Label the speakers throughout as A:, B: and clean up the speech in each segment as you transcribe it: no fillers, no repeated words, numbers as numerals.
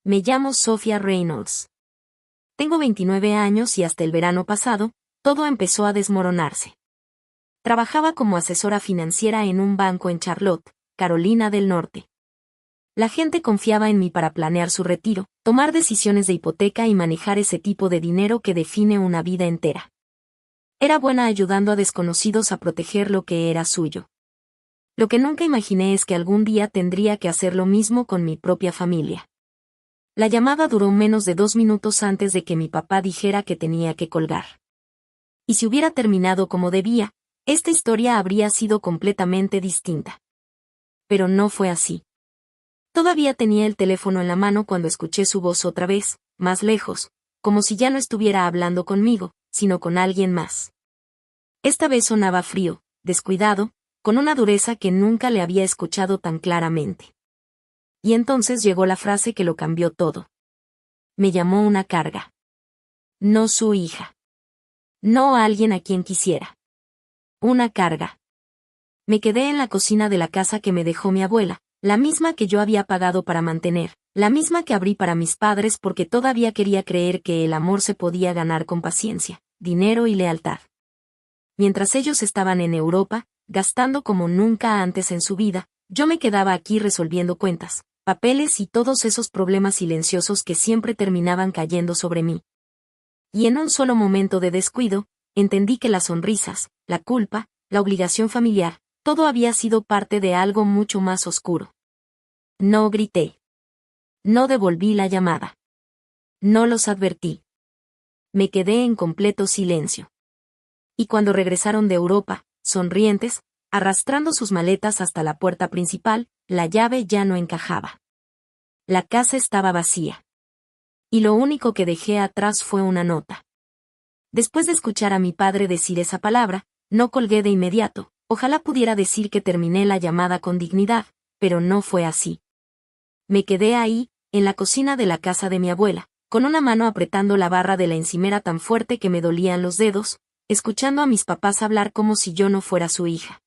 A: Me llamo Sophia Reynolds. Tengo 29 años y hasta el verano pasado, todo empezó a desmoronarse. Trabajaba como asesora financiera en un banco en Charlotte, Carolina del Norte. La gente confiaba en mí para planear su retiro, tomar decisiones de hipoteca y manejar ese tipo de dinero que define una vida entera. Era buena ayudando a desconocidos a proteger lo que era suyo. Lo que nunca imaginé es que algún día tendría que hacer lo mismo con mi propia familia. La llamada duró menos de 2 minutos antes de que mi papá dijera que tenía que colgar. Y si hubiera terminado como debía, esta historia habría sido completamente distinta. Pero no fue así. Todavía tenía el teléfono en la mano cuando escuché su voz otra vez, más lejos, como si ya no estuviera hablando conmigo, sino con alguien más. Esta vez sonaba frío, descuidado, con una dureza que nunca le había escuchado tan claramente. Y entonces llegó la frase que lo cambió todo. Me llamó una carga. No su hija. No alguien a quien quisiera. Una carga. Me quedé en la cocina de la casa que me dejó mi abuela, la misma que yo había pagado para mantener, la misma que abrí para mis padres porque todavía quería creer que el amor se podía ganar con paciencia, dinero y lealtad. Mientras ellos estaban en Europa, gastando como nunca antes en su vida, yo me quedaba aquí resolviendo cuentas, papeles y todos esos problemas silenciosos que siempre terminaban cayendo sobre mí. Y en un solo momento de descuido, entendí que las sonrisas, la culpa, la obligación familiar, todo había sido parte de algo mucho más oscuro. No grité. No devolví la llamada. No los advertí. Me quedé en completo silencio. Y cuando regresaron de Europa, sonrientes, arrastrando sus maletas hasta la puerta principal, la llave ya no encajaba. La casa estaba vacía. Y lo único que dejé atrás fue una nota. Después de escuchar a mi padre decir esa palabra, no colgué de inmediato. Ojalá pudiera decir que terminé la llamada con dignidad, pero no fue así. Me quedé ahí, en la cocina de la casa de mi abuela, con una mano apretando la barra de la encimera tan fuerte que me dolían los dedos, escuchando a mis papás hablar como si yo no fuera su hija.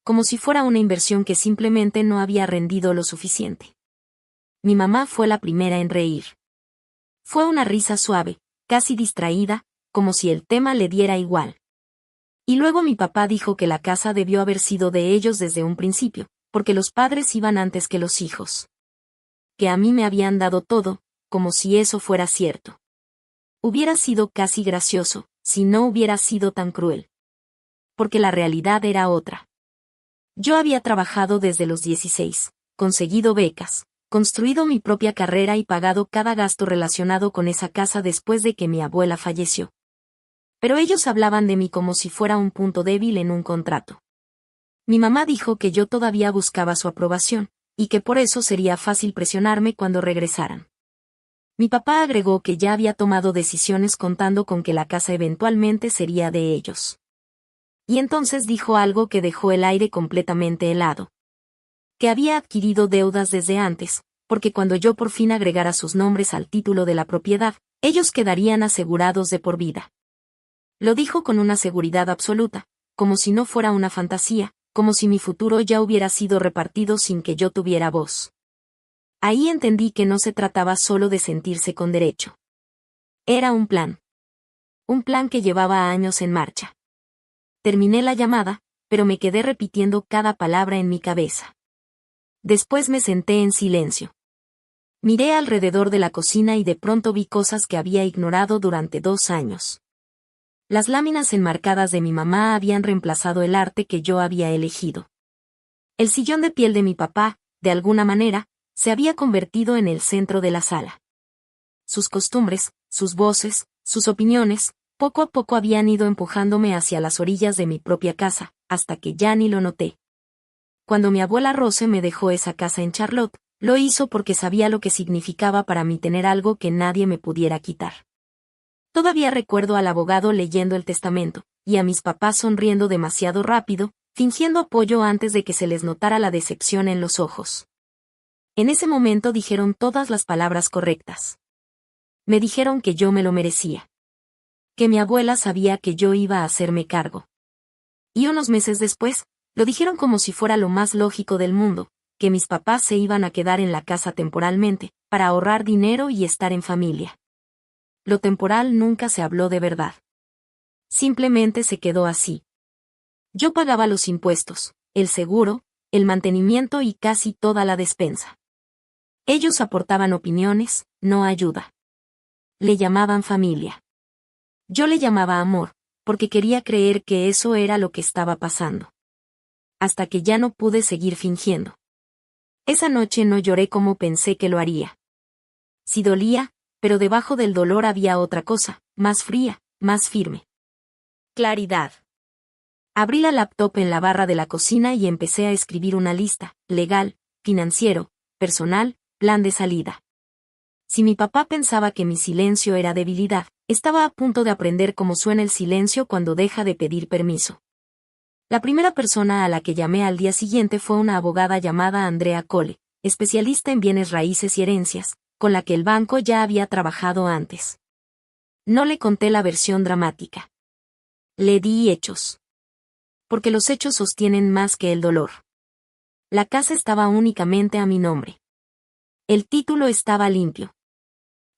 A: Como si fuera una inversión que simplemente no había rendido lo suficiente. Mi mamá fue la primera en reír. Fue una risa suave, casi distraída, como si el tema le diera igual. Y luego mi papá dijo que la casa debió haber sido de ellos desde un principio, porque los padres iban antes que los hijos. Que a mí me habían dado todo, como si eso fuera cierto. Hubiera sido casi gracioso, si no hubiera sido tan cruel. Porque la realidad era otra. Yo había trabajado desde los 16, conseguido becas, construido mi propia carrera y pagado cada gasto relacionado con esa casa después de que mi abuela falleció. Pero ellos hablaban de mí como si fuera un punto débil en un contrato. Mi mamá dijo que yo todavía buscaba su aprobación, y que por eso sería fácil presionarme cuando regresaran. Mi papá agregó que ya había tomado decisiones contando con que la casa eventualmente sería de ellos. Y entonces dijo algo que dejó el aire completamente helado. Que había adquirido deudas desde antes, porque cuando yo por fin agregara sus nombres al título de la propiedad, ellos quedarían asegurados de por vida. Lo dijo con una seguridad absoluta, como si no fuera una fantasía, como si mi futuro ya hubiera sido repartido sin que yo tuviera voz. Ahí entendí que no se trataba solo de sentirse con derecho. Era un plan. Un plan que llevaba años en marcha. Terminé la llamada, pero me quedé repitiendo cada palabra en mi cabeza. Después me senté en silencio. Miré alrededor de la cocina y de pronto vi cosas que había ignorado durante 2 años. Las láminas enmarcadas de mi mamá habían reemplazado el arte que yo había elegido. El sillón de piel de mi papá, de alguna manera, se había convertido en el centro de la sala. Sus costumbres, sus voces, sus opiniones, poco a poco habían ido empujándome hacia las orillas de mi propia casa, hasta que ya ni lo noté. Cuando mi abuela Rose me dejó esa casa en Charlotte, lo hizo porque sabía lo que significaba para mí tener algo que nadie me pudiera quitar. Todavía recuerdo al abogado leyendo el testamento, y a mis papás sonriendo demasiado rápido, fingiendo apoyo antes de que se les notara la decepción en los ojos. En ese momento dijeron todas las palabras correctas. Me dijeron que yo me lo merecía. Que mi abuela sabía que yo iba a hacerme cargo. Y unos meses después, lo dijeron como si fuera lo más lógico del mundo, que mis papás se iban a quedar en la casa temporalmente, para ahorrar dinero y estar en familia. Lo temporal nunca se habló de verdad. Simplemente se quedó así. Yo pagaba los impuestos, el seguro, el mantenimiento y casi toda la despensa. Ellos aportaban opiniones, no ayuda. Le llamaban familia. Yo le llamaba amor, porque quería creer que eso era lo que estaba pasando. Hasta que ya no pude seguir fingiendo. Esa noche no lloré como pensé que lo haría. Sí dolía, pero debajo del dolor había otra cosa, más fría, más firme. Claridad. Abrí la laptop en la barra de la cocina y empecé a escribir una lista, legal, financiero, personal, plan de salida. Si mi papá pensaba que mi silencio era debilidad, estaba a punto de aprender cómo suena el silencio cuando deja de pedir permiso. La primera persona a la que llamé al día siguiente fue una abogada llamada Andrea Cole, especialista en bienes raíces y herencias, con la que el banco ya había trabajado antes. No le conté la versión dramática. Le di hechos. Porque los hechos sostienen más que el dolor. La casa estaba únicamente a mi nombre. El título estaba limpio.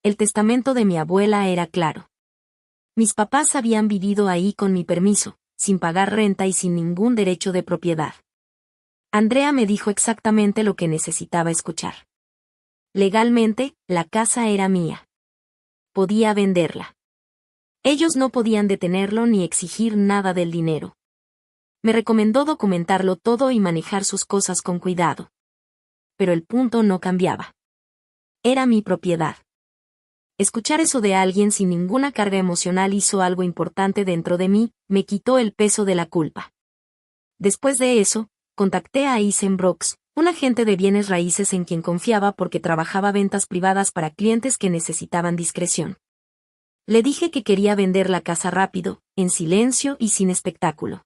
A: El testamento de mi abuela era claro. Mis papás habían vivido ahí con mi permiso, sin pagar renta y sin ningún derecho de propiedad. Andrea me dijo exactamente lo que necesitaba escuchar. Legalmente, la casa era mía. Podía venderla. Ellos no podían detenerlo ni exigir nada del dinero. Me recomendó documentarlo todo y manejar sus cosas con cuidado. Pero el punto no cambiaba. Era mi propiedad. Escuchar eso de alguien sin ninguna carga emocional hizo algo importante dentro de mí, me quitó el peso de la culpa. Después de eso, contacté a Isen Brooks, un agente de bienes raíces en quien confiaba porque trabajaba ventas privadas para clientes que necesitaban discreción. Le dije que quería vender la casa rápido, en silencio y sin espectáculo.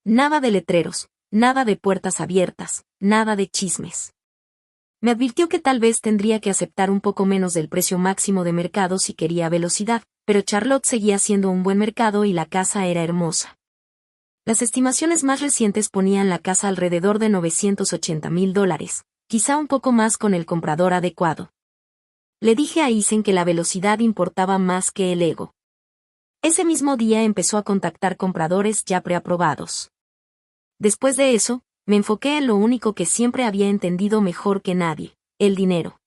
A: Nada de letreros, nada de puertas abiertas, nada de chismes. Me advirtió que tal vez tendría que aceptar un poco menos del precio máximo de mercado si quería velocidad, pero Charlotte seguía siendo un buen mercado y la casa era hermosa. Las estimaciones más recientes ponían la casa alrededor de $980,000, quizá un poco más con el comprador adecuado. Le dije a Isen que la velocidad importaba más que el ego. Ese mismo día empezó a contactar compradores ya preaprobados. Después de eso, me enfoqué en lo único que siempre había entendido mejor que nadie, el dinero.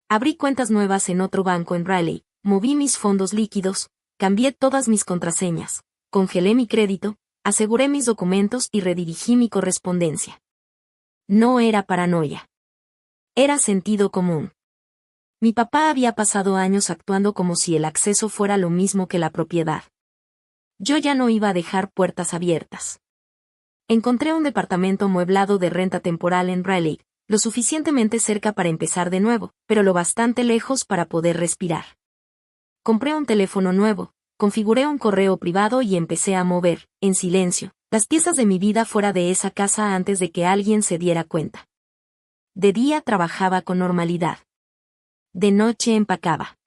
A: Abrí cuentas nuevas en otro banco en Raleigh, moví mis fondos líquidos, cambié todas mis contraseñas, congelé mi crédito, aseguré mis documentos y redirigí mi correspondencia. No era paranoia. Era sentido común. Mi papá había pasado años actuando como si el acceso fuera lo mismo que la propiedad. Yo ya no iba a dejar puertas abiertas. Encontré un departamento amueblado de renta temporal en Raleigh, lo suficientemente cerca para empezar de nuevo, pero lo bastante lejos para poder respirar. Compré un teléfono nuevo, configuré un correo privado y empecé a mover, en silencio, las piezas de mi vida fuera de esa casa antes de que alguien se diera cuenta. De día trabajaba con normalidad. De noche empacaba.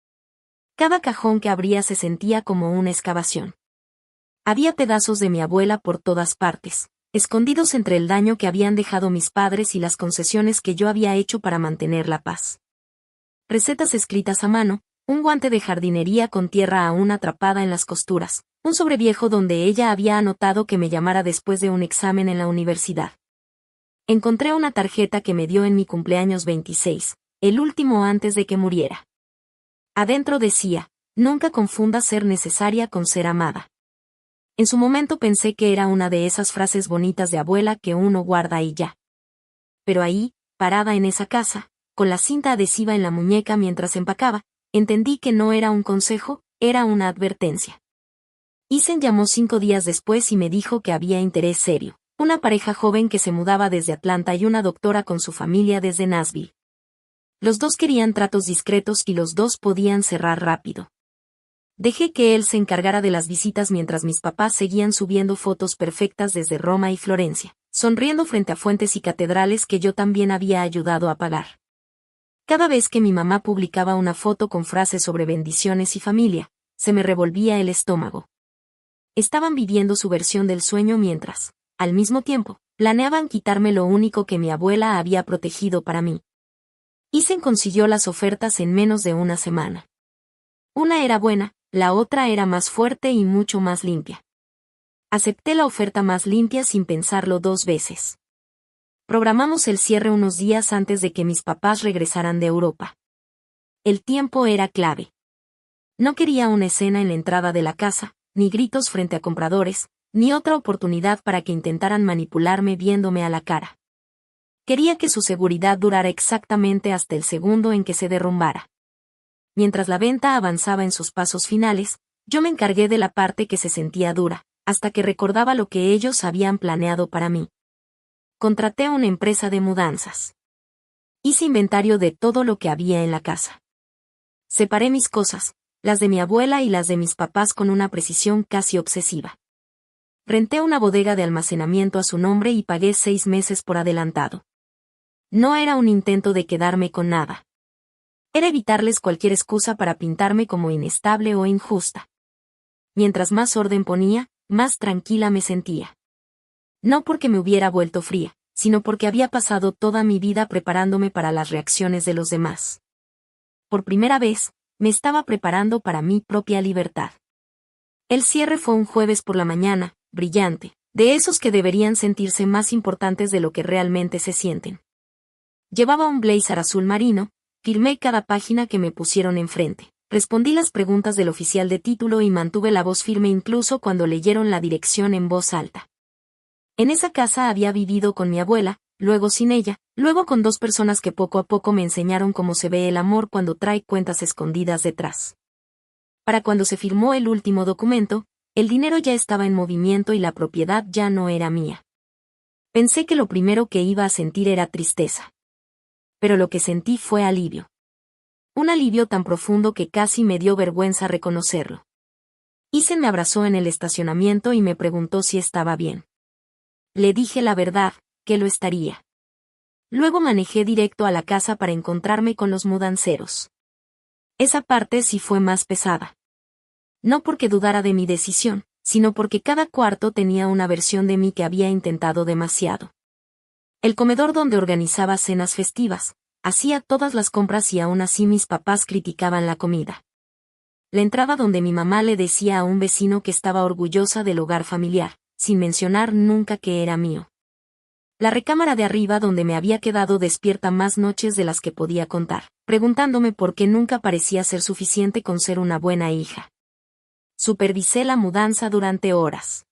A: Cada cajón que abría se sentía como una excavación. Había pedazos de mi abuela por todas partes, escondidos entre el daño que habían dejado mis padres y las concesiones que yo había hecho para mantener la paz. Recetas escritas a mano, un guante de jardinería con tierra aún atrapada en las costuras, un sobreviejo donde ella había anotado que me llamara después de un examen en la universidad. Encontré una tarjeta que me dio en mi cumpleaños 26, el último antes de que muriera. Adentro decía, nunca confunda ser necesaria con ser amada. En su momento pensé que era una de esas frases bonitas de abuela que uno guarda y ya. Pero ahí, parada en esa casa, con la cinta adhesiva en la muñeca mientras empacaba, entendí que no era un consejo, era una advertencia. Isen llamó 5 días después y me dijo que había interés serio, una pareja joven que se mudaba desde Atlanta y una doctora con su familia desde Nashville. Los dos querían tratos discretos y los dos podían cerrar rápido. Dejé que él se encargara de las visitas mientras mis papás seguían subiendo fotos perfectas desde Roma y Florencia, sonriendo frente a fuentes y catedrales que yo también había ayudado a pagar. Cada vez que mi mamá publicaba una foto con frases sobre bendiciones y familia, se me revolvía el estómago. Estaban viviendo su versión del sueño mientras, al mismo tiempo, Planeaban quitarme lo único que mi abuela había protegido para mí. Isen consiguió las ofertas en menos de una semana. Una era buena, la otra era más fuerte y mucho más limpia. Acepté la oferta más limpia sin pensarlo 2 veces. Programamos el cierre unos días antes de que mis papás regresaran de Europa. El tiempo era clave. No quería una escena en la entrada de la casa, ni gritos frente a compradores, ni otra oportunidad para que intentaran manipularme viéndome a la cara. Quería que su seguridad durara exactamente hasta el segundo en que se derrumbara. Mientras la venta avanzaba en sus pasos finales, yo me encargué de la parte que se sentía dura, hasta que recordaba lo que ellos habían planeado para mí. Contraté a una empresa de mudanzas. Hice inventario de todo lo que había en la casa. Separé mis cosas, las de mi abuela y las de mis papás con una precisión casi obsesiva. Renté una bodega de almacenamiento a su nombre y pagué 6 meses por adelantado. No era un intento de quedarme con nada. Era evitarles cualquier excusa para pintarme como inestable o injusta. Mientras más orden ponía, más tranquila me sentía. No porque me hubiera vuelto fría, sino porque había pasado toda mi vida preparándome para las reacciones de los demás. Por primera vez, me estaba preparando para mi propia libertad. El cierre fue un jueves por la mañana, brillante, de esos que deberían sentirse más importantes de lo que realmente se sienten. Llevaba un blazer azul marino, firmé cada página que me pusieron enfrente, respondí las preguntas del oficial de título y mantuve la voz firme incluso cuando leyeron la dirección en voz alta. En esa casa había vivido con mi abuela, luego sin ella, luego con 2 personas que poco a poco me enseñaron cómo se ve el amor cuando trae cuentas escondidas detrás. Para cuando se firmó el último documento, el dinero ya estaba en movimiento y la propiedad ya no era mía. Pensé que lo primero que iba a sentir era tristeza. Pero lo que sentí fue alivio. Un alivio tan profundo que casi me dio vergüenza reconocerlo. Isen me abrazó en el estacionamiento y me preguntó si estaba bien. Le dije la verdad, que lo estaría. Luego manejé directo a la casa para encontrarme con los mudanceros. Esa parte sí fue más pesada. No porque dudara de mi decisión, sino porque cada cuarto tenía una versión de mí que había intentado demasiado. El comedor donde organizaba cenas festivas, hacía todas las compras y aún así mis papás criticaban la comida. La entrada donde mi mamá le decía a un vecino que estaba orgullosa del hogar familiar, sin mencionar nunca que era mío. La recámara de arriba donde me había quedado despierta más noches de las que podía contar, preguntándome por qué nunca parecía ser suficiente con ser una buena hija. Supervisé la mudanza durante horas.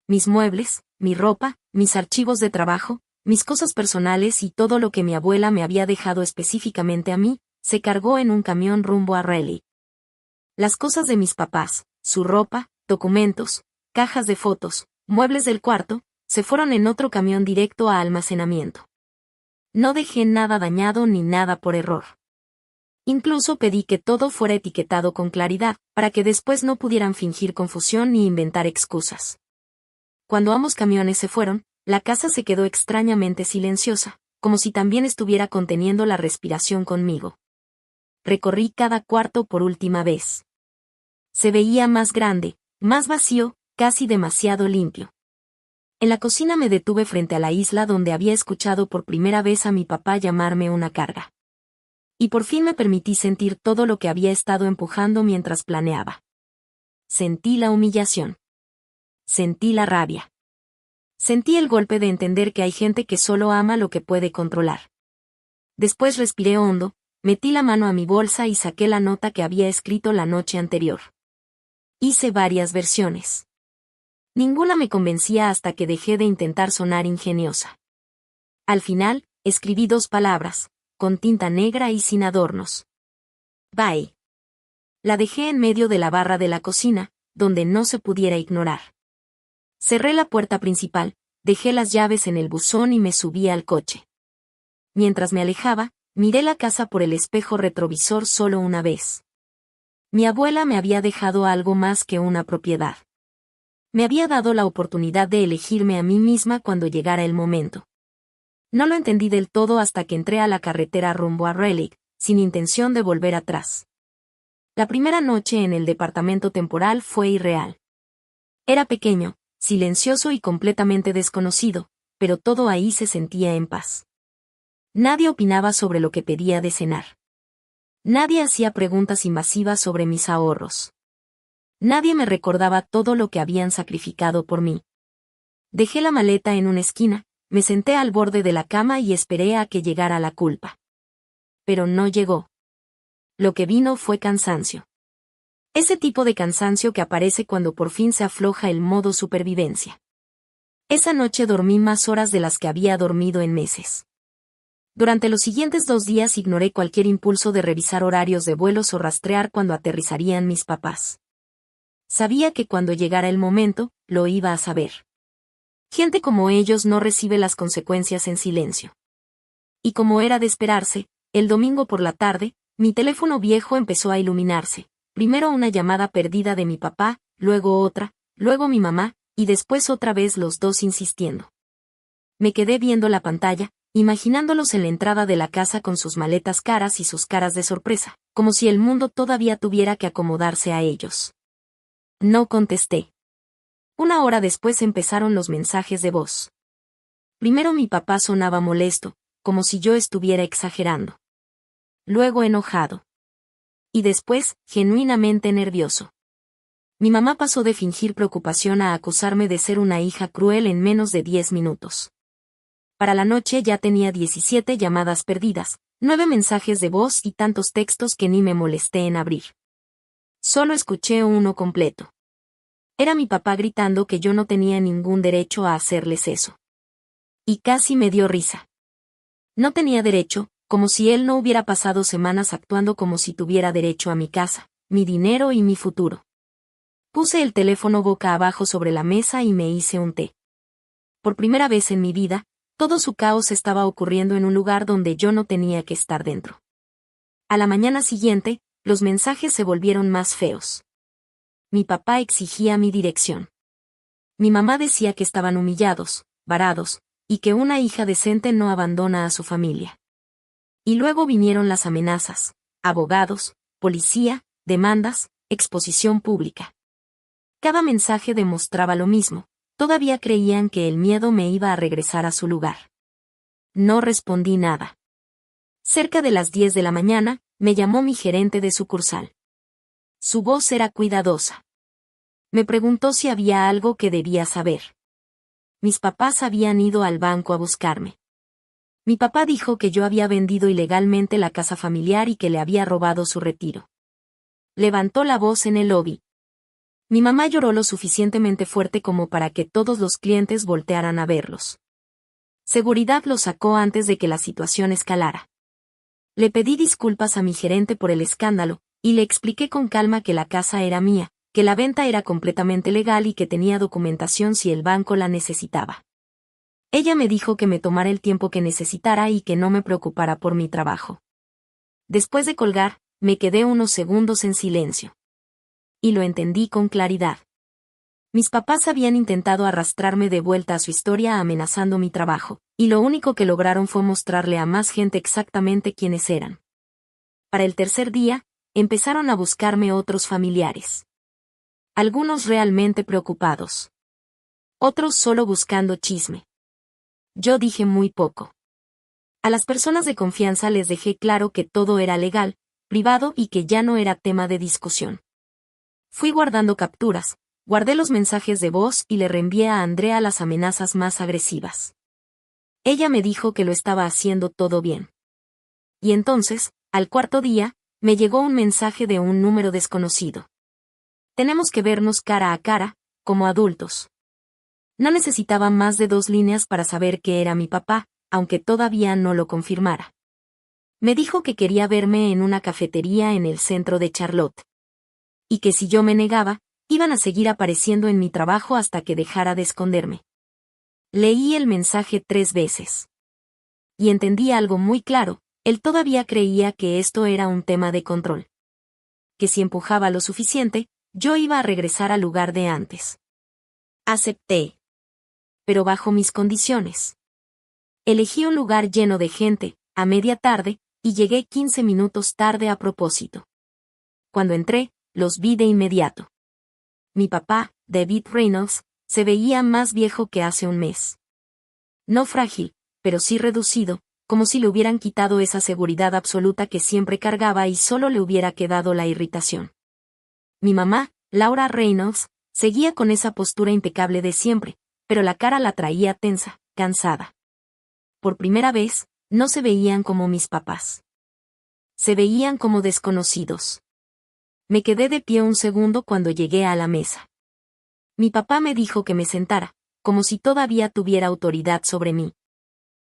A: Mis muebles, mi ropa, mis archivos de trabajo, mis cosas personales y todo lo que mi abuela me había dejado específicamente a mí, se cargó en un camión rumbo a Raleigh. Las cosas de mis papás, su ropa, documentos, cajas de fotos, muebles del cuarto, se fueron en otro camión directo a almacenamiento. No dejé nada dañado ni nada por error. Incluso pedí que todo fuera etiquetado con claridad, para que después no pudieran fingir confusión ni inventar excusas. Cuando ambos camiones se fueron, la casa se quedó extrañamente silenciosa, como si también estuviera conteniendo la respiración conmigo. Recorrí cada cuarto por última vez. Se veía más grande, más vacío, casi demasiado limpio. En la cocina me detuve frente a la isla donde había escuchado por primera vez a mi papá llamarme una carga. Y por fin me permití sentir todo lo que había estado empujando mientras planeaba. Sentí la humillación. Sentí la rabia. Sentí el golpe de entender que hay gente que solo ama lo que puede controlar. Después respiré hondo, metí la mano a mi bolsa y saqué la nota que había escrito la noche anterior. Hice varias versiones. Ninguna me convencía hasta que dejé de intentar sonar ingeniosa. Al final, escribí 2 palabras, con tinta negra y sin adornos. Bye. La dejé en medio de la barra de la cocina, donde no se pudiera ignorar. Cerré la puerta principal, dejé las llaves en el buzón y me subí al coche. Mientras me alejaba, miré la casa por el espejo retrovisor solo una vez. Mi abuela me había dejado algo más que una propiedad. Me había dado la oportunidad de elegirme a mí misma cuando llegara el momento. No lo entendí del todo hasta que entré a la carretera rumbo a Raleigh, sin intención de volver atrás. La primera noche en el departamento temporal fue irreal. Era pequeño, silencioso y completamente desconocido, pero todo ahí se sentía en paz. Nadie opinaba sobre lo que pedía de cenar. Nadie hacía preguntas invasivas sobre mis ahorros. Nadie me recordaba todo lo que habían sacrificado por mí. Dejé la maleta en una esquina, me senté al borde de la cama y esperé a que llegara la culpa. Pero no llegó. Lo que vino fue cansancio. Ese tipo de cansancio que aparece cuando por fin se afloja el modo supervivencia. Esa noche dormí más horas de las que había dormido en meses. Durante los siguientes 2 días ignoré cualquier impulso de revisar horarios de vuelos o rastrear cuando aterrizarían mis papás. Sabía que cuando llegara el momento, lo iba a saber. Gente como ellos no recibe las consecuencias en silencio. Y como era de esperarse, el domingo por la tarde, mi teléfono viejo empezó a iluminarse. Primero una llamada perdida de mi papá, luego otra, luego mi mamá, y después otra vez los dos insistiendo. Me quedé viendo la pantalla, imaginándolos en la entrada de la casa con sus maletas caras y sus caras de sorpresa, como si el mundo todavía tuviera que acomodarse a ellos. No contesté. 1 hora después empezaron los mensajes de voz. Primero mi papá sonaba molesto, como si yo estuviera exagerando. Luego enojado. Y después, genuinamente nervioso. Mi mamá pasó de fingir preocupación a acusarme de ser una hija cruel en menos de 10 minutos. Para la noche ya tenía 17 llamadas perdidas, 9 mensajes de voz y tantos textos que ni me molesté en abrir. Solo escuché uno completo. Era mi papá gritando que yo no tenía ningún derecho a hacerles eso. Y casi me dio risa. No tenía derecho, como si él no hubiera pasado semanas actuando como si tuviera derecho a mi casa, mi dinero y mi futuro. Puse el teléfono boca abajo sobre la mesa y me hice un té. Por primera vez en mi vida, todo su caos estaba ocurriendo en un lugar donde yo no tenía que estar dentro. A la mañana siguiente, los mensajes se volvieron más feos. Mi papá exigía mi dirección. Mi mamá decía que estaban humillados, varados, y que una hija decente no abandona a su familia. Y luego vinieron las amenazas, abogados, policía, demandas, exposición pública. Cada mensaje demostraba lo mismo, todavía creían que el miedo me iba a regresar a su lugar. No respondí nada. Cerca de las 10 de la mañana, me llamó mi gerente de sucursal. Su voz era cuidadosa. Me preguntó si había algo que debía saber. Mis papás habían ido al banco a buscarme. Mi papá dijo que yo había vendido ilegalmente la casa familiar y que le había robado su retiro. Levantó la voz en el lobby. Mi mamá lloró lo suficientemente fuerte como para que todos los clientes voltearan a verlos. Seguridad los sacó antes de que la situación escalara. Le pedí disculpas a mi gerente por el escándalo, y le expliqué con calma que la casa era mía, que la venta era completamente legal y que tenía documentación si el banco la necesitaba. Ella me dijo que me tomara el tiempo que necesitara y que no me preocupara por mi trabajo. Después de colgar, me quedé unos segundos en silencio. Y lo entendí con claridad. Mis papás habían intentado arrastrarme de vuelta a su historia amenazando mi trabajo, y lo único que lograron fue mostrarle a más gente exactamente quiénes eran. Para el tercer día, empezaron a buscarme otros familiares. Algunos realmente preocupados. Otros solo buscando chisme. Yo dije muy poco. A las personas de confianza les dejé claro que todo era legal, privado y que ya no era tema de discusión. Fui guardando capturas, guardé los mensajes de voz y le reenvié a Andrea las amenazas más agresivas. Ella me dijo que lo estaba haciendo todo bien. Y entonces, al cuarto día, me llegó un mensaje de un número desconocido. Tenemos que vernos cara a cara, como adultos. No necesitaba más de 2 líneas para saber que era mi papá, aunque todavía no lo confirmara. Me dijo que quería verme en una cafetería en el centro de Charlotte. Y que si yo me negaba, iban a seguir apareciendo en mi trabajo hasta que dejara de esconderme. Leí el mensaje 3 veces. Y entendí algo muy claro, él todavía creía que esto era un tema de control. Que si empujaba lo suficiente, yo iba a regresar al lugar de antes. Acepté. Pero bajo mis condiciones. Elegí un lugar lleno de gente, a media tarde, y llegué 15 minutos tarde a propósito. Cuando entré, los vi de inmediato. Mi papá, David Reynolds, se veía más viejo que hace un mes. No frágil, pero sí reducido, como si le hubieran quitado esa seguridad absoluta que siempre cargaba y solo le hubiera quedado la irritación. Mi mamá, Laura Reynolds, seguía con esa postura impecable de siempre, pero la cara la traía tensa, cansada. Por primera vez, no se veían como mis papás. Se veían como desconocidos. Me quedé de pie un segundo cuando llegué a la mesa. Mi papá me dijo que me sentara, como si todavía tuviera autoridad sobre mí.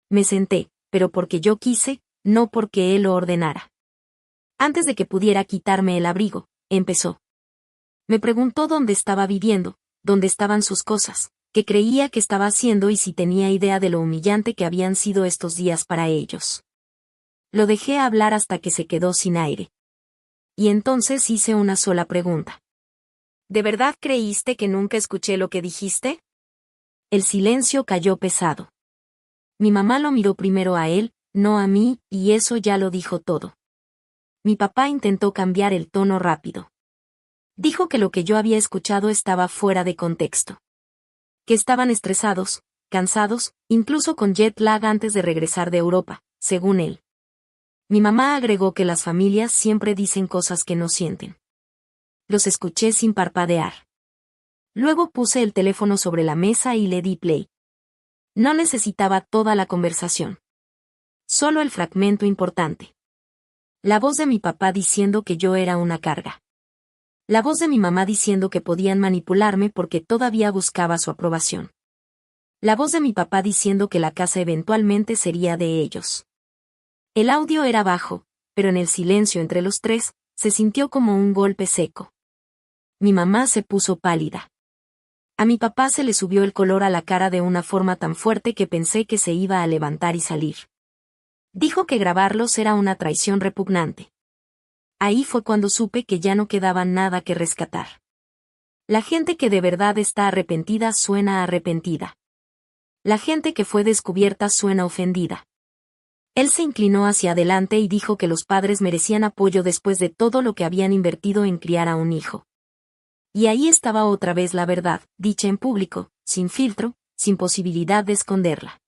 A: Me senté, pero porque yo quise, no porque él lo ordenara. Antes de que pudiera quitarme el abrigo, empezó. Me preguntó dónde estaba viviendo, dónde estaban sus cosas, qué creía que estaba haciendo y si tenía idea de lo humillante que habían sido estos días para ellos. Lo dejé hablar hasta que se quedó sin aire. Y entonces hice una sola pregunta. ¿De verdad creíste que nunca escuché lo que dijiste? El silencio cayó pesado. Mi mamá lo miró primero a él, no a mí, y eso ya lo dijo todo. Mi papá intentó cambiar el tono rápido. Dijo que lo que yo había escuchado estaba fuera de contexto. Que estaban estresados, cansados, incluso con jet lag antes de regresar de Europa, según él. Mi mamá agregó que las familias siempre dicen cosas que no sienten. Los escuché sin parpadear. Luego puse el teléfono sobre la mesa y le di play. No necesitaba toda la conversación. Solo el fragmento importante. La voz de mi papá diciendo que yo era una carga. La voz de mi mamá diciendo que podían manipularme porque todavía buscaba su aprobación. La voz de mi papá diciendo que la casa eventualmente sería de ellos. El audio era bajo, pero en el silencio entre los tres, se sintió como un golpe seco. Mi mamá se puso pálida. A mi papá se le subió el color a la cara de una forma tan fuerte que pensé que se iba a levantar y salir. Dijo que grabarlos era una traición repugnante. Ahí fue cuando supe que ya no quedaba nada que rescatar. La gente que de verdad está arrepentida suena arrepentida. La gente que fue descubierta suena ofendida. Él se inclinó hacia adelante y dijo que los padres merecían apoyo después de todo lo que habían invertido en criar a un hijo. Y ahí estaba otra vez la verdad, dicha en público, sin filtro, sin posibilidad de esconderla.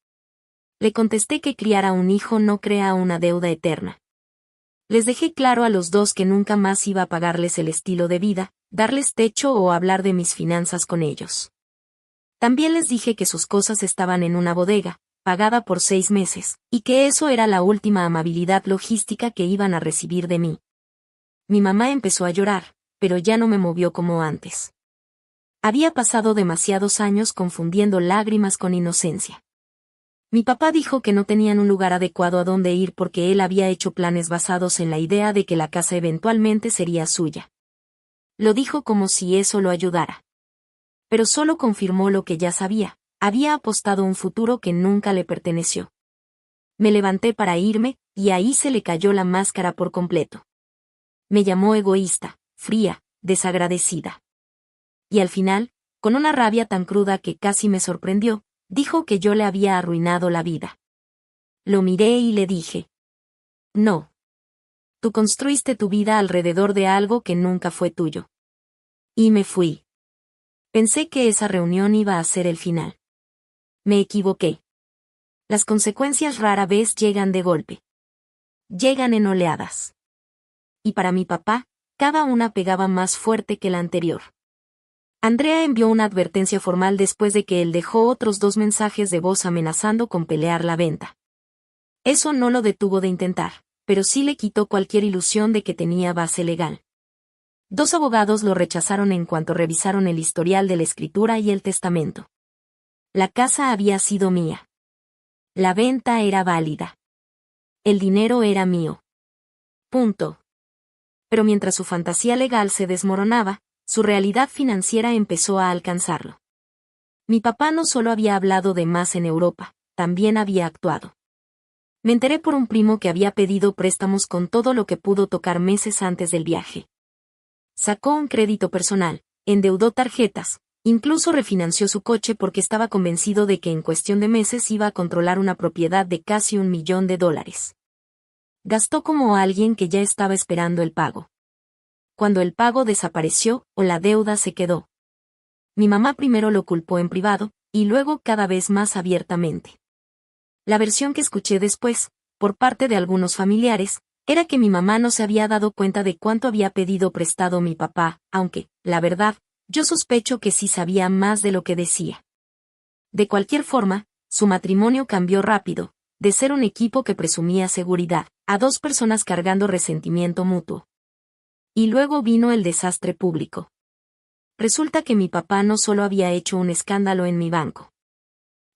A: Le contesté que criar a un hijo no crea una deuda eterna. Les dejé claro a los dos que nunca más iba a pagarles el estilo de vida, darles techo o hablar de mis finanzas con ellos. También les dije que sus cosas estaban en una bodega, pagada por 6 meses, y que eso era la última amabilidad logística que iban a recibir de mí. Mi mamá empezó a llorar, pero ya no me movió como antes. Había pasado demasiados años confundiendo lágrimas con inocencia. Mi papá dijo que no tenían un lugar adecuado a donde ir porque él había hecho planes basados en la idea de que la casa eventualmente sería suya. Lo dijo como si eso lo ayudara. Pero solo confirmó lo que ya sabía, había apostado un futuro que nunca le perteneció. Me levanté para irme, y ahí se le cayó la máscara por completo. Me llamó egoísta, fría, desagradecida. Y al final, con una rabia tan cruda que casi me sorprendió, dijo que yo le había arruinado la vida. Lo miré y le dije. No. Tú construiste tu vida alrededor de algo que nunca fue tuyo. Y me fui. Pensé que esa reunión iba a ser el final. Me equivoqué. Las consecuencias rara vez llegan de golpe. Llegan en oleadas. Y para mi papá, cada una pegaba más fuerte que la anterior. Andrea envió una advertencia formal después de que él dejó otros 2 mensajes de voz amenazando con pelear la venta. Eso no lo detuvo de intentar, pero sí le quitó cualquier ilusión de que tenía base legal. 2 abogados lo rechazaron en cuanto revisaron el historial de la escritura y el testamento. La casa había sido mía. La venta era válida. El dinero era mío. Punto. Pero mientras su fantasía legal se desmoronaba, su realidad financiera empezó a alcanzarlo. Mi papá no solo había hablado de más en Europa, también había actuado. Me enteré por un primo que había pedido préstamos con todo lo que pudo tocar meses antes del viaje. Sacó un crédito personal, endeudó tarjetas, incluso refinanció su coche porque estaba convencido de que en cuestión de meses iba a controlar una propiedad de casi $1 millón. Gastó como alguien que ya estaba esperando el pago. Cuando el pago desapareció o la deuda se quedó. Mi mamá primero lo culpó en privado, y luego cada vez más abiertamente. La versión que escuché después, por parte de algunos familiares, era que mi mamá no se había dado cuenta de cuánto había pedido prestado mi papá, aunque, la verdad, yo sospecho que sí sabía más de lo que decía. De cualquier forma, su matrimonio cambió rápido, de ser un equipo que presumía seguridad, a dos personas cargando resentimiento mutuo. Y luego vino el desastre público. Resulta que mi papá no solo había hecho un escándalo en mi banco.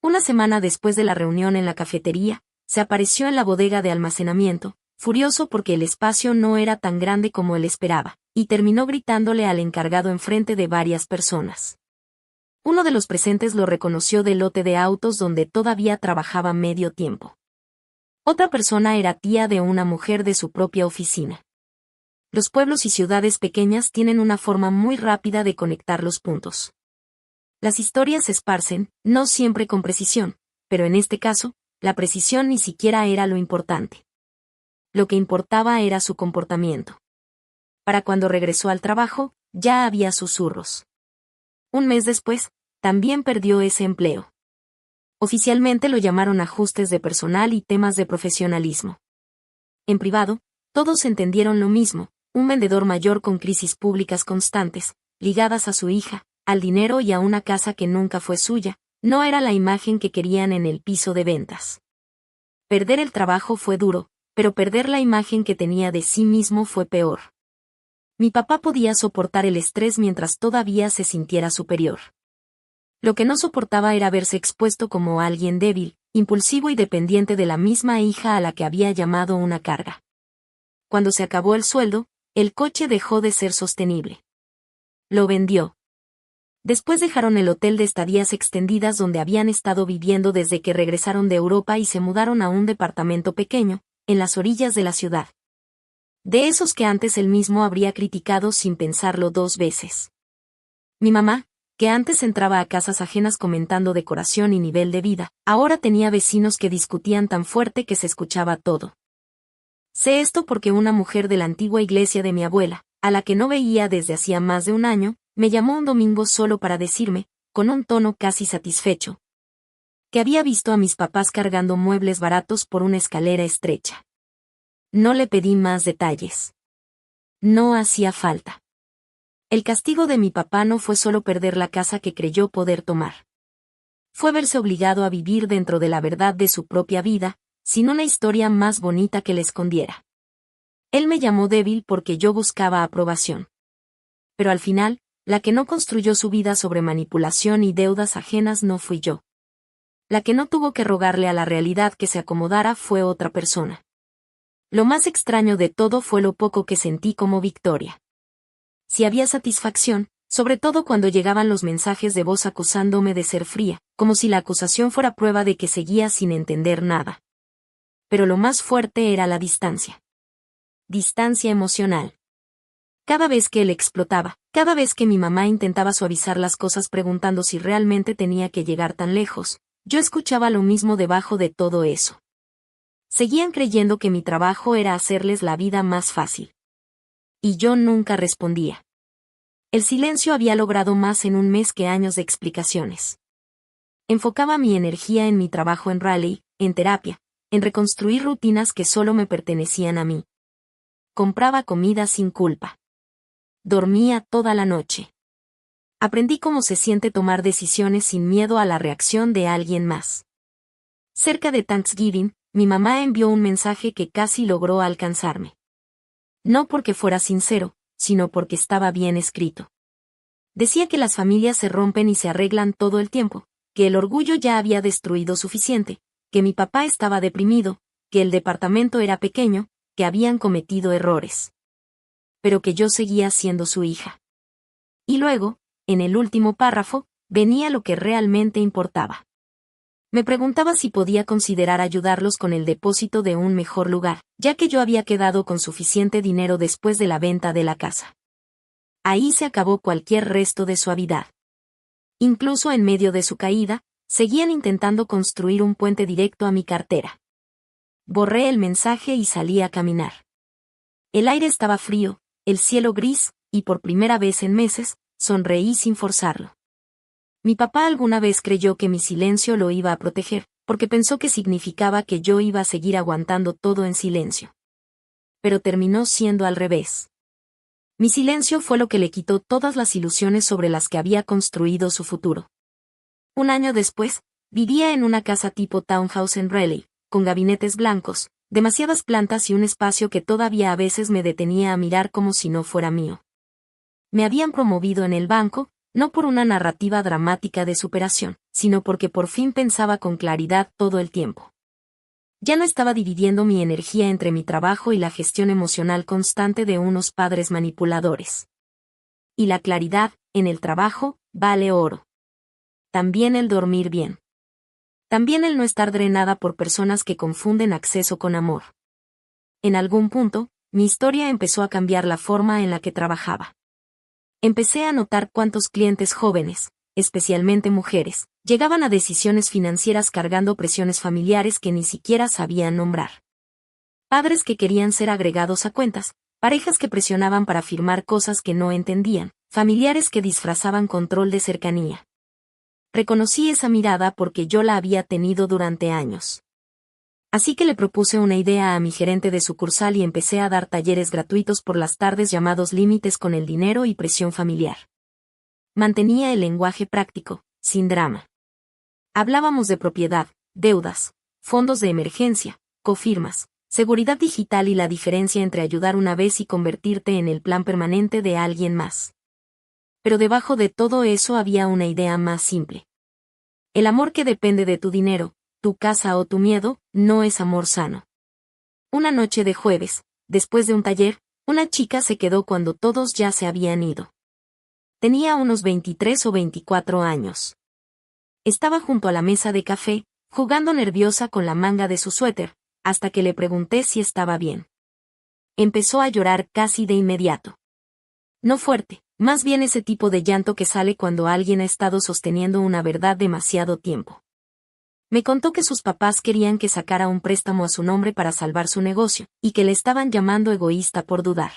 A: Una semana después de la reunión en la cafetería, se apareció en la bodega de almacenamiento, furioso porque el espacio no era tan grande como él esperaba, y terminó gritándole al encargado enfrente de varias personas. Uno de los presentes lo reconoció del lote de autos donde todavía trabajaba medio tiempo. Otra persona era tía de una mujer de su propia oficina. Los pueblos y ciudades pequeñas tienen una forma muy rápida de conectar los puntos. Las historias se esparcen, no siempre con precisión, pero en este caso, la precisión ni siquiera era lo importante. Lo que importaba era su comportamiento. Para cuando regresó al trabajo, ya había susurros. Un mes después, también perdió ese empleo. Oficialmente lo llamaron ajustes de personal y temas de profesionalismo. En privado, todos entendieron lo mismo, un vendedor mayor con crisis públicas constantes, ligadas a su hija, al dinero y a una casa que nunca fue suya, no era la imagen que querían en el piso de ventas. Perder el trabajo fue duro, pero perder la imagen que tenía de sí mismo fue peor. Mi papá podía soportar el estrés mientras todavía se sintiera superior. Lo que no soportaba era verse expuesto como alguien débil, impulsivo y dependiente de la misma hija a la que había llamado una carga. Cuando se acabó el sueldo, el coche dejó de ser sostenible. Lo vendió. Después dejaron el hotel de estadías extendidas donde habían estado viviendo desde que regresaron de Europa y se mudaron a un departamento pequeño, en las orillas de la ciudad. De esos que antes él mismo habría criticado sin pensarlo 2 veces. Mi mamá, que antes entraba a casas ajenas comentando decoración y nivel de vida, ahora tenía vecinos que discutían tan fuerte que se escuchaba todo. Sé esto porque una mujer de la antigua iglesia de mi abuela, a la que no veía desde hacía más de un año, me llamó un domingo solo para decirme, con un tono casi satisfecho, que había visto a mis papás cargando muebles baratos por una escalera estrecha. No le pedí más detalles. No hacía falta. El castigo de mi papá no fue solo perder la casa que creyó poder tomar. Fue verse obligado a vivir dentro de la verdad de su propia vida, sin una historia más bonita que le escondiera. Él me llamó débil porque yo buscaba aprobación. Pero al final, la que no construyó su vida sobre manipulación y deudas ajenas no fui yo. La que no tuvo que rogarle a la realidad que se acomodara fue otra persona. Lo más extraño de todo fue lo poco que sentí como victoria. Si había satisfacción, sobre todo cuando llegaban los mensajes de voz acusándome de ser fría, como si la acusación fuera prueba de que seguía sin entender nada. Pero lo más fuerte era la distancia. Distancia emocional. Cada vez que él explotaba, cada vez que mi mamá intentaba suavizar las cosas preguntando si realmente tenía que llegar tan lejos, yo escuchaba lo mismo debajo de todo eso. Seguían creyendo que mi trabajo era hacerles la vida más fácil. Y yo nunca respondía. El silencio había logrado más en un mes que años de explicaciones. Enfocaba mi energía en mi trabajo en Raleigh, en terapia, en reconstruir rutinas que solo me pertenecían a mí. Compraba comida sin culpa. Dormía toda la noche. Aprendí cómo se siente tomar decisiones sin miedo a la reacción de alguien más. Cerca de Thanksgiving, mi mamá envió un mensaje que casi logró alcanzarme. No porque fuera sincero, sino porque estaba bien escrito. Decía que las familias se rompen y se arreglan todo el tiempo, que el orgullo ya había destruido suficiente, que mi papá estaba deprimido, que el departamento era pequeño, que habían cometido errores. Pero que yo seguía siendo su hija. Y luego, en el último párrafo, venía lo que realmente importaba. Me preguntaba si podía considerar ayudarlos con el depósito de un mejor lugar, ya que yo había quedado con suficiente dinero después de la venta de la casa. Ahí se acabó cualquier resto de suavidad. Incluso en medio de su caída, seguían intentando construir un puente directo a mi cartera. Borré el mensaje y salí a caminar. El aire estaba frío, el cielo gris, y por primera vez en meses, sonreí sin forzarlo. Mi papá alguna vez creyó que mi silencio lo iba a proteger, porque pensó que significaba que yo iba a seguir aguantando todo en silencio. Pero terminó siendo al revés. Mi silencio fue lo que le quitó todas las ilusiones sobre las que había construido su futuro. Un año después, vivía en una casa tipo townhouse en Raleigh, con gabinetes blancos, demasiadas plantas y un espacio que todavía a veces me detenía a mirar como si no fuera mío. Me habían promovido en el banco, no por una narrativa dramática de superación, sino porque por fin pensaba con claridad todo el tiempo. Ya no estaba dividiendo mi energía entre mi trabajo y la gestión emocional constante de unos padres manipuladores. Y la claridad, en el trabajo, vale oro. También el dormir bien. También el no estar drenada por personas que confunden acceso con amor. En algún punto, mi historia empezó a cambiar la forma en la que trabajaba. Empecé a notar cuántos clientes jóvenes, especialmente mujeres, llegaban a decisiones financieras cargando presiones familiares que ni siquiera sabían nombrar. Padres que querían ser agregados a cuentas, parejas que presionaban para firmar cosas que no entendían, familiares que disfrazaban control de cercanía. Reconocí esa mirada porque yo la había tenido durante años. Así que le propuse una idea a mi gerente de sucursal y empecé a dar talleres gratuitos por las tardes llamados Límites con el dinero y presión familiar. Mantenía el lenguaje práctico, sin drama. Hablábamos de propiedad, deudas, fondos de emergencia, cofirmas, seguridad digital y la diferencia entre ayudar una vez y convertirte en el plan permanente de alguien más. Pero debajo de todo eso había una idea más simple. El amor que depende de tu dinero, tu casa o tu miedo, no es amor sano. Una noche de jueves, después de un taller, una chica se quedó cuando todos ya se habían ido. Tenía unos 23 o 24 años. Estaba junto a la mesa de café, jugando nerviosa con la manga de su suéter, hasta que le pregunté si estaba bien. Empezó a llorar casi de inmediato. No fuerte, más bien ese tipo de llanto que sale cuando alguien ha estado sosteniendo una verdad demasiado tiempo. Me contó que sus papás querían que sacara un préstamo a su nombre para salvar su negocio, y que le estaban llamando egoísta por dudar.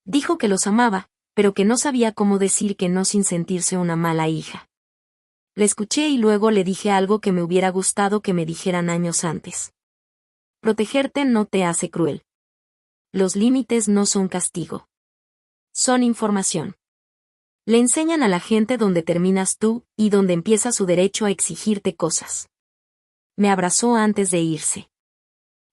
A: Dijo que los amaba, pero que no sabía cómo decir que no sin sentirse una mala hija. Le escuché y luego le dije algo que me hubiera gustado que me dijeran años antes. Protegerte no te hace cruel. Los límites no son castigo. Son información. Le enseñan a la gente dónde terminas tú, y dónde empieza su derecho a exigirte cosas. Me abrazó antes de irse.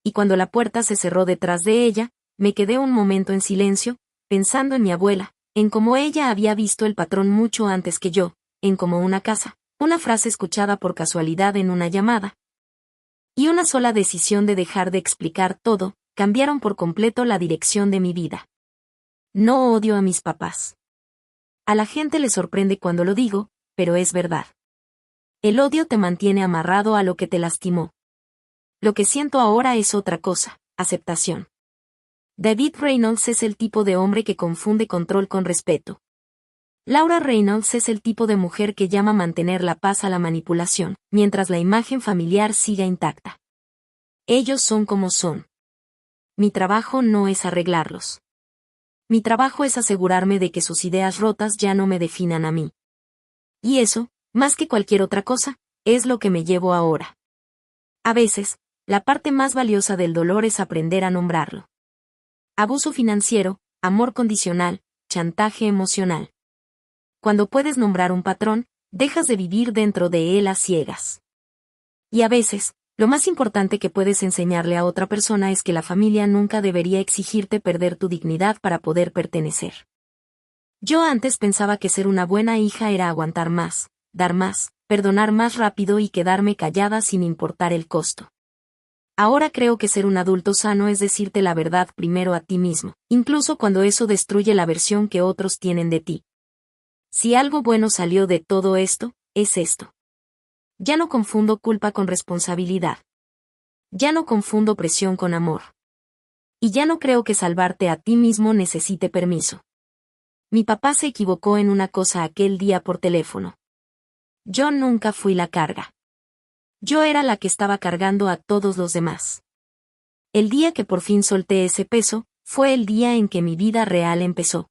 A: Y cuando la puerta se cerró detrás de ella, me quedé un momento en silencio, pensando en mi abuela, en cómo ella había visto el patrón mucho antes que yo, en cómo una casa, una frase escuchada por casualidad en una llamada, y una sola decisión de dejar de explicar todo, cambiaron por completo la dirección de mi vida. No odio a mis papás. A la gente le sorprende cuando lo digo, pero es verdad. El odio te mantiene amarrado a lo que te lastimó. Lo que siento ahora es otra cosa, aceptación. David Reynolds es el tipo de hombre que confunde control con respeto. Laura Reynolds es el tipo de mujer que llama mantener la paz a la manipulación, mientras la imagen familiar siga intacta. Ellos son como son. Mi trabajo no es arreglarlos. Mi trabajo es asegurarme de que sus ideas rotas ya no me definan a mí. Y eso, más que cualquier otra cosa, es lo que me llevo ahora. A veces, la parte más valiosa del dolor es aprender a nombrarlo. Abuso financiero, amor condicional, chantaje emocional. Cuando puedes nombrar un patrón, dejas de vivir dentro de él a ciegas. Y a veces, lo más importante que puedes enseñarle a otra persona es que la familia nunca debería exigirte perder tu dignidad para poder pertenecer. Yo antes pensaba que ser una buena hija era aguantar más, dar más, perdonar más rápido y quedarme callada sin importar el costo. Ahora creo que ser un adulto sano es decirte la verdad primero a ti mismo, incluso cuando eso destruye la versión que otros tienen de ti. Si algo bueno salió de todo esto, es esto. Ya no confundo culpa con responsabilidad. Ya no confundo presión con amor. Y ya no creo que salvarte a ti mismo necesite permiso. Mi papá se equivocó en una cosa aquel día por teléfono. Yo nunca fui la carga. Yo era la que estaba cargando a todos los demás. El día que por fin solté ese peso, fue el día en que mi vida real empezó.